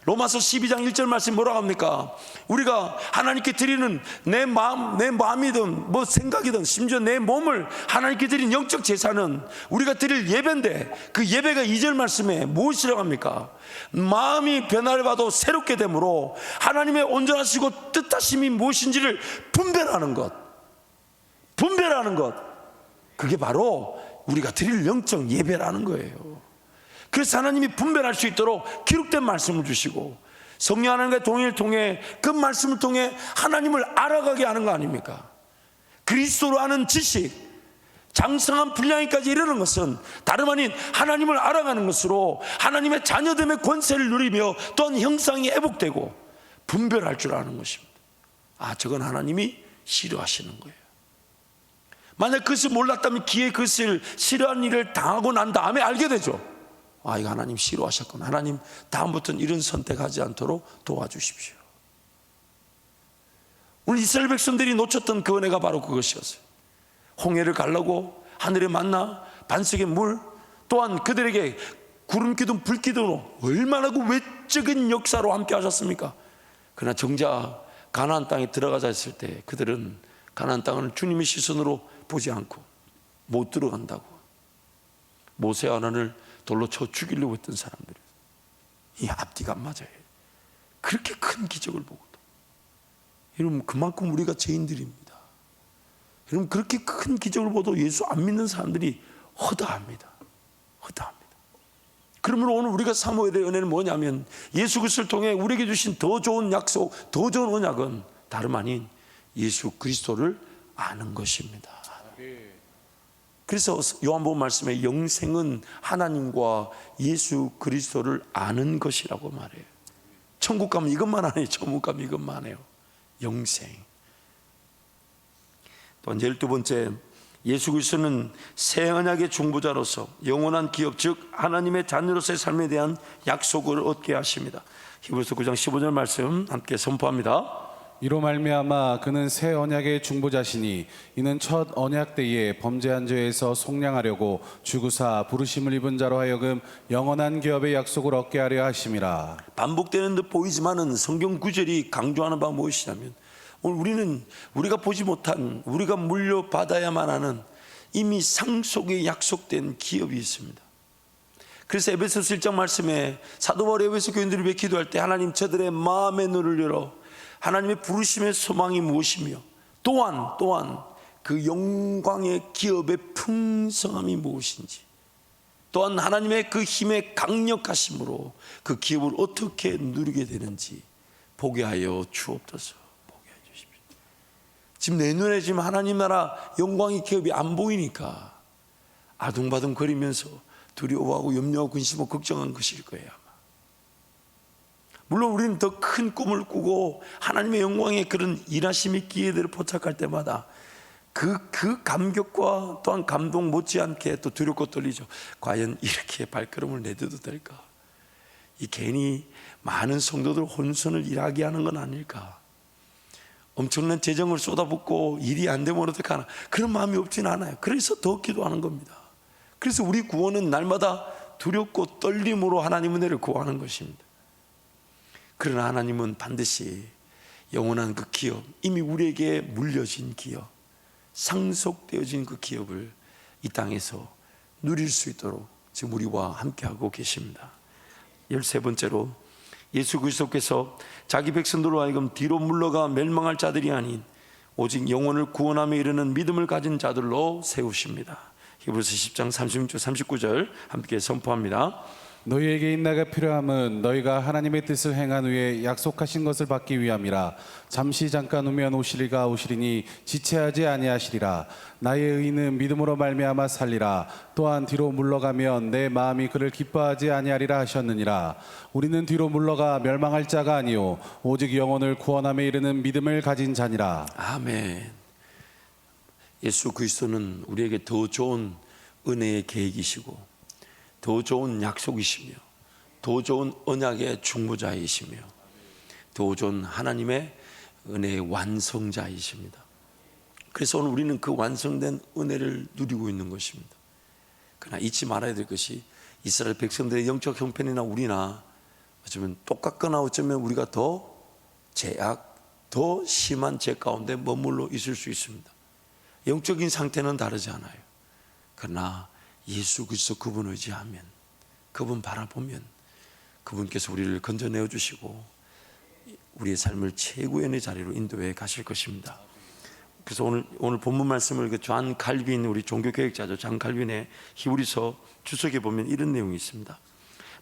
로마서 12장 1절 말씀 뭐라고 합니까? 우리가 하나님께 드리는 내 마음이든 뭐 생각이든 심지어 내 몸을 하나님께 드린 영적 제사는 우리가 드릴 예배인데 그 예배가 2절 말씀에 무엇이라고 합니까? 마음이 변화를 받아 새롭게 되므로 하나님의 온전하시고 뜻하심이 무엇인지를 분별하는 것. 그게 바로 우리가 드릴 영적 예배라는 거예요. 그래서 하나님이 분별할 수 있도록 기록된 말씀을 주시고 성령 하나님과의 동의를 통해 그 말씀을 통해 하나님을 알아가게 하는 거 아닙니까? 그리스도로 아는 지식, 장성한 분량에까지 이르는 것은 다름 아닌 하나님을 알아가는 것으로 하나님의 자녀됨의 권세를 누리며 또한 형상이 회복되고 분별할 줄 아는 것입니다. 저건 하나님이 싫어하시는 거예요. 만약 그것을 몰랐다면 기회 그것을 싫어하는 일을 당하고 난 다음에 알게 되죠. 이거 하나님 싫어하셨구나. 하나님 다음부터는 이런 선택하지 않도록 도와주십시오. 오늘 이스라엘 백성들이 놓쳤던 그 은혜가 바로 그것이었어요. 홍해를 가르고 하늘의 만나 반석의 물 또한 그들에게 구름 기둥 불 기둥으로 얼마나 그 외적인 역사로 함께 하셨습니까? 그러나 정작 가나안 땅에 들어가자 했을 때 그들은 가나안 땅을 주님의 시선으로 보지 않고 못 들어간다고 모세와 아론을 돌로 쳐 죽이려고 했던 사람들, 이 앞뒤가 안 맞아요. 그렇게 큰 기적을 보고도 여러분 그만큼 우리가 죄인들입니다. 여러분 그렇게 큰 기적을 보도 예수 안 믿는 사람들이 허다합니다. 그러므로 오늘 우리가 사모해야 될 은혜는 뭐냐면 예수 그리스도를 통해 우리에게 주신 더 좋은 약속, 더 좋은 언약은 다름 아닌 예수 그리스도를 아는 것입니다. 그래서 요한복음 말씀에 영생은 하나님과 예수 그리스도를 아는 것이라고 말해요. 천국 가면 이것만 안 해요. 천국 가면 이것만 해요. 영생. 또 12번째, 예수 그리스도는 새 언약의 중보자로서 영원한 기업, 즉 하나님의 자녀로서의 삶에 대한 약속을 얻게 하십니다. 히브리서 9장 15절 말씀 함께 선포합니다. 이로 말미암아 그는 새 언약의 중보자시니 이는 첫 언약 때에 범죄한 죄에서 속량하려고 주구사 부르심을 입은 자로 하여금 영원한 기업의 약속을 얻게 하려 하심이라. 반복되는 듯 보이지만은 성경 구절이 강조하는 바가 무엇이냐면, 오늘 우리는 우리가 보지 못한, 우리가 물려받아야만 하는 이미 상속에 약속된 기업이 있습니다. 그래서 에베소서 1장 말씀에 사도 바울이 에베소 교인들을 위해 기도할 때, 하나님 저들의 마음의 눈을 열어 하나님의 부르심의 소망이 무엇이며 또한 그 영광의 기업의 풍성함이 무엇인지, 또한 하나님의 그 힘의 강력하심으로 그 기업을 어떻게 누리게 되는지 보게 하여 주옵소서. 보게 하여 주십시오. 지금 내 눈에 지금 하나님 나라 영광의 기업이 안 보이니까 아둥바둥 거리면서 두려워하고 염려하고 근심하고 걱정한 것일 거예요. 물론 우리는 더 큰 꿈을 꾸고 하나님의 영광의 그런 일하심의 기회들을 포착할 때마다 그 감격과 또한 감동 못지않게 또 두렵고 떨리죠. 과연 이렇게 발걸음을 내뎌도 될까? 이 괜히 많은 성도들 혼선을 일하게 하는 건 아닐까? 엄청난 재정을 쏟아붓고 일이 안 되면 어떡하나? 그런 마음이 없진 않아요. 그래서 더 기도하는 겁니다. 그래서 우리 구원은 날마다 두렵고 떨림으로 하나님 은혜를 구하는 것입니다. 그러나 하나님은 반드시 영원한 그 기업, 이미 우리에게 물려진 기업, 상속되어진 그 기업을 이 땅에서 누릴 수 있도록 지금 우리와 함께하고 계십니다. 13번째로, 예수 그리스도께서 자기 백성들로 하여금 뒤로 물러가 멸망할 자들이 아닌 오직 영혼을 구원함에 이르는 믿음을 가진 자들로 세우십니다. 히브리서 10장 36절 39절 함께 선포합니다. 너희에게 인내가 필요함은 너희가 하나님의 뜻을 행한 후에 약속하신 것을 받기 위함이라. 잠시 잠깐 후면 오시리니 지체하지 아니하시리라. 나의 의인은 믿음으로 말미암아 살리라. 또한 뒤로 물러가면 내 마음이 그를 기뻐하지 아니하리라 하셨느니라. 우리는 뒤로 물러가 멸망할 자가 아니요 오직 영혼을 구원함에 이르는 믿음을 가진 자니라. 아멘. 예수 그리스도는 우리에게 더 좋은 은혜의 계획이시고 더 좋은 약속이시며 더 좋은 언약의 중보자이시며 더 좋은 하나님의 은혜의 완성자이십니다. 그래서 오늘 우리는 그 완성된 은혜를 누리고 있는 것입니다. 그러나 잊지 말아야 될 것이, 이스라엘 백성들의 영적 형편이나 우리나 어쩌면 똑같거나 어쩌면 우리가 더 죄악, 더 심한 죄 가운데 머물러 있을 수 있습니다. 영적인 상태는 다르지 않아요. 그러나 예수 그리스도 그분 의지하면, 그분 바라보면 그분께서 우리를 건져내어 주시고 우리의 삶을 최고의 은혜 자리로 인도해 가실 것입니다. 그래서 오늘 본문 말씀을 존 칼빈, 우리 종교개혁자죠, 존 칼빈의 히브리서 주석에 보면 이런 내용이 있습니다.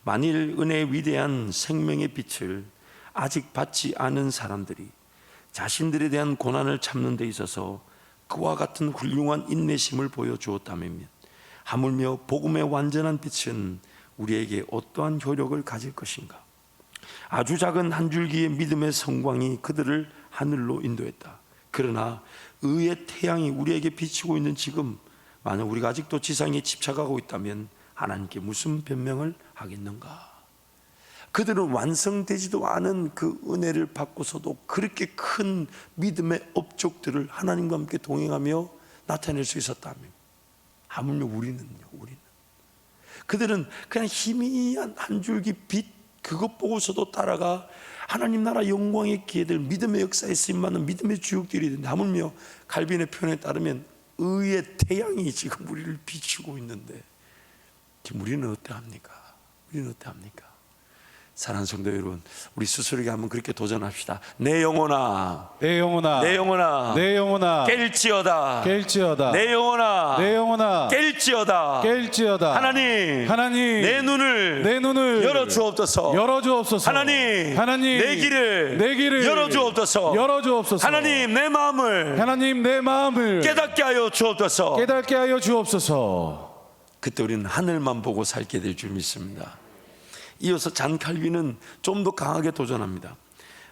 만일 은혜의 위대한 생명의 빛을 아직 받지 않은 사람들이 자신들에 대한 고난을 참는 데 있어서 그와 같은 훌륭한 인내심을 보여주었다면, 하물며 복음의 완전한 빛은 우리에게 어떠한 효력을 가질 것인가? 아주 작은 한 줄기의 믿음의 성광이 그들을 하늘로 인도했다. 그러나 의의 태양이 우리에게 비치고 있는 지금, 만약 우리가 아직도 지상에 집착하고 있다면 하나님께 무슨 변명을 하겠는가? 그들은 완성되지도 않은 그 은혜를 받고서도 그렇게 큰 믿음의 업적들을 하나님과 함께 동행하며 나타낼 수 있었다면, 하물며 우리는요, 그들은 그냥 희미한 한 줄기 빛, 그것 보고서도 따라가 하나님 나라 영광의 기회들, 믿음의 역사에 쓰임받는 믿음의 주역들이 되는데, 하물며 칼빈의 표현에 따르면 의의 태양이 지금 우리를 비추고 있는데 지금 우리는 어떠합니까? 사랑하는 성도 여러분, 우리 스스로에게 한번 그렇게 도전합시다. 내 영혼아, 내 영혼아, 내 영혼아, 내 영혼아, 깰지어다, 깰지어다, 내 영혼아, 내 영혼아, 깰지어다. 깰지어다. 하나님, 하나님, 내 눈을 열어 주옵소서. 열어 주옵소서. 하나님, 하나님, 내 길을 열어 주옵소서. 열어 주옵소서. 하나님, 내 마음을 하나님, 내 마음을 깨닫게 하여 주옵소서. 깨닫게 하여 주옵소서. 그때 우리는 하늘만 보고 살게 될 줄 믿습니다. 이어서 잔 칼빈은 좀 더 강하게 도전합니다.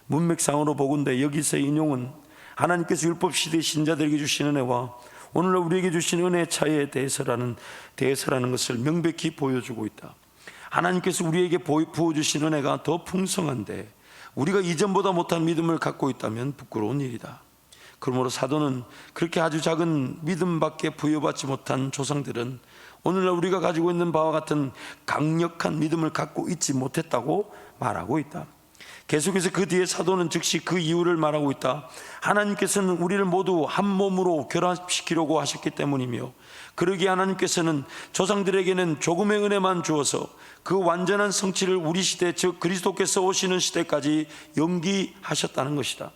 문맥상으로 보건대 여기서의 인용은 하나님께서 율법 시대 신자들에게 주신 은혜와 오늘날 우리에게 주신 은혜의 차이에 대해서라는 것을 명백히 보여주고 있다. 하나님께서 우리에게 부어주신 은혜가 더 풍성한데 우리가 이전보다 못한 믿음을 갖고 있다면 부끄러운 일이다. 그러므로 사도는 그렇게 아주 작은 믿음밖에 부여받지 못한 조상들은 오늘날 우리가 가지고 있는 바와 같은 강력한 믿음을 갖고 있지 못했다고 말하고 있다. 계속해서 그 뒤에 사도는 즉시 그 이유를 말하고 있다. 하나님께서는 우리를 모두 한 몸으로 결합시키려고 하셨기 때문이며 그러기에 하나님께서는 조상들에게는 조금의 은혜만 주어서 그 완전한 성취를 우리 시대, 즉 그리스도께서 오시는 시대까지 연기하셨다는 것이다.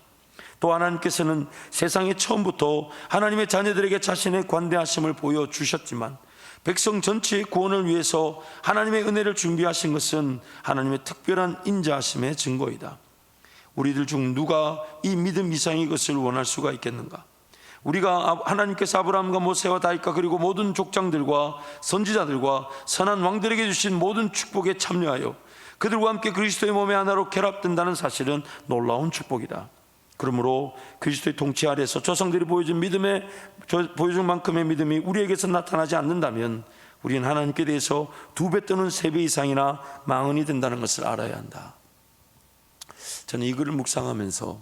또 하나님께서는 세상의 처음부터 하나님의 자녀들에게 자신의 관대하심을 보여주셨지만 백성 전체의 구원을 위해서 하나님의 은혜를 준비하신 것은 하나님의 특별한 인자하심의 증거이다. 우리들 중 누가 이 믿음 이상의 것을 원할 수가 있겠는가? 우리가 하나님께서 아브라함과 모세와 다윗과 그리고 모든 족장들과 선지자들과 선한 왕들에게 주신 모든 축복에 참여하여 그들과 함께 그리스도의 몸의 하나로 결합된다는 사실은 놀라운 축복이다. 그러므로 그리스도의 통치 아래서 조상들이 보여준 만큼의 믿음이 우리에게서 나타나지 않는다면 우리는 하나님께 대해서 2배 또는 3배 이상이나 망언이 된다는 것을 알아야 한다. 저는 이 글을 묵상하면서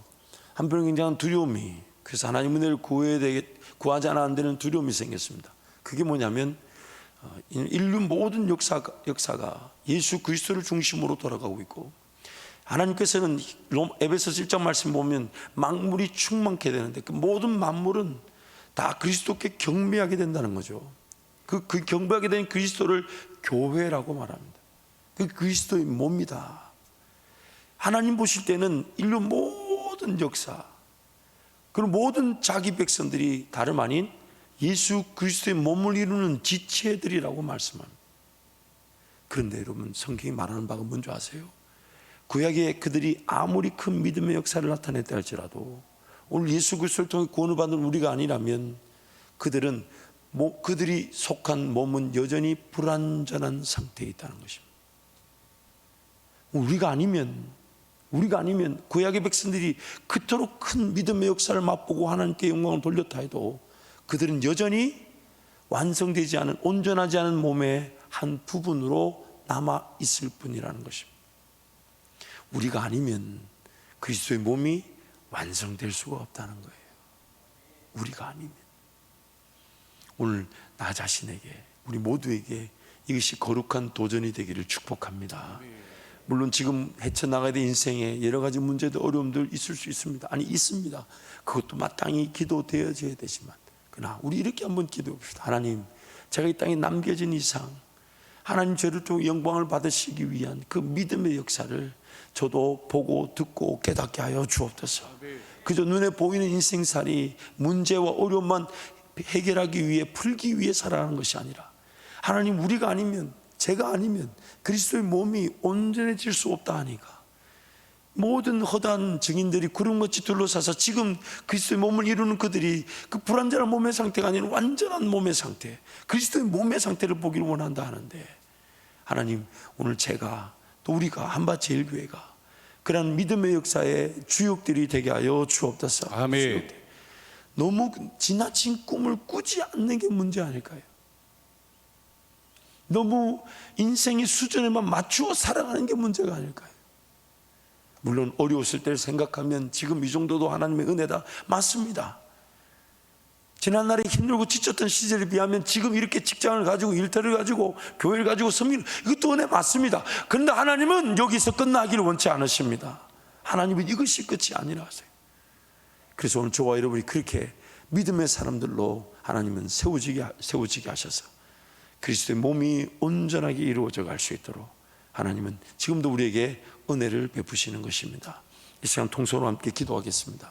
한편으로 굉장한 두려움이, 그래서 하나님 은혜를 구하지 않아 안 되는 두려움이 생겼습니다. 그게 뭐냐면 인류 모든 역사가 예수 그리스도를 중심으로 돌아가고 있고 하나님께서는 에베소서 1장 말씀 보면 만물이 충만케 되는데 그 모든 만물은 다 그리스도께 경배하게 된다는 거죠. 그 경배하게 된 그리스도를 교회라고 말합니다. 그 그리스도의 몸이다. 하나님 보실 때는 인류 모든 역사 그리고 모든 자기 백성들이 다름 아닌 예수 그리스도의 몸을 이루는 지체들이라고 말씀합니다. 그런데 여러분, 성경이 말하는 바가 뭔지 아세요? 구약에 그들이 아무리 큰 믿음의 역사를 나타냈다 할지라도 오늘 예수 그리스도를 통해 구원을 받는 우리가 아니라면 그들이 속한 몸은 여전히 불완전한 상태에 있다는 것입니다. 우리가 아니면 구약의 백성들이 그토록 큰 믿음의 역사를 맛보고 하나님께 영광을 돌렸다 해도 그들은 여전히 완성되지 않은, 온전하지 않은 몸의 한 부분으로 남아 있을 뿐이라는 것입니다. 우리가 아니면 그리스도의 몸이 완성될 수가 없다는 거예요. 우리가 아니면. 오늘 나 자신에게, 우리 모두에게 이것이 거룩한 도전이 되기를 축복합니다. 물론 지금 헤쳐나가야 될 인생에 여러 가지 문제들, 어려움들 있을 수 있습니다. 아니, 있습니다. 그것도 마땅히 기도되어져야 되지만 그러나 우리 이렇게 한번 기도해 봅시다. 하나님, 제가 이 땅에 남겨진 이상 하나님 저를 통해 영광을 받으시기 위한 그 믿음의 역사를 저도 보고 듣고 깨닫게 하여 주옵소서. 그저 눈에 보이는 인생살이 문제와 어려움만 해결하기 위해, 풀기 위해 살아가는 것이 아니라 하나님, 우리가 아니면, 제가 아니면 그리스도의 몸이 온전해질 수 없다 하니까 모든 허다한 증인들이 구름같이 둘러싸서 지금 그리스도의 몸을 이루는 그들이 그 불완전한 몸의 상태가 아닌 완전한 몸의 상태, 그리스도의 몸의 상태를 보기를 원한다 하는데, 하나님, 오늘 제가 또 우리가 한밭제일교회가 그런 믿음의 역사의 주역들이 되게 하여 주옵소서. 아멘. 너무 지나친 꿈을 꾸지 않는 게 문제 아닐까요? 너무 인생의 수준에만 맞추어 살아가는 게 문제가 아닐까요? 물론 어려웠을 때를 생각하면 지금 이 정도도 하나님의 은혜다, 맞습니다. 지난날에 힘들고 지쳤던 시절에 비하면 지금 이렇게 직장을 가지고 일터를 가지고 교회를 가지고 섬기는, 이것도 은혜 맞습니다. 그런데 하나님은 여기서 끝나기를 원치 않으십니다. 하나님은 이것이 끝이 아니라 하세요. 그래서 오늘 저와 여러분이 그렇게 믿음의 사람들로 하나님은 세워지게 하셔서 그리스도의 몸이 온전하게 이루어져 갈 수 있도록 하나님은 지금도 우리에게 은혜를 베푸시는 것입니다. 이 시간 통성으로 함께 기도하겠습니다.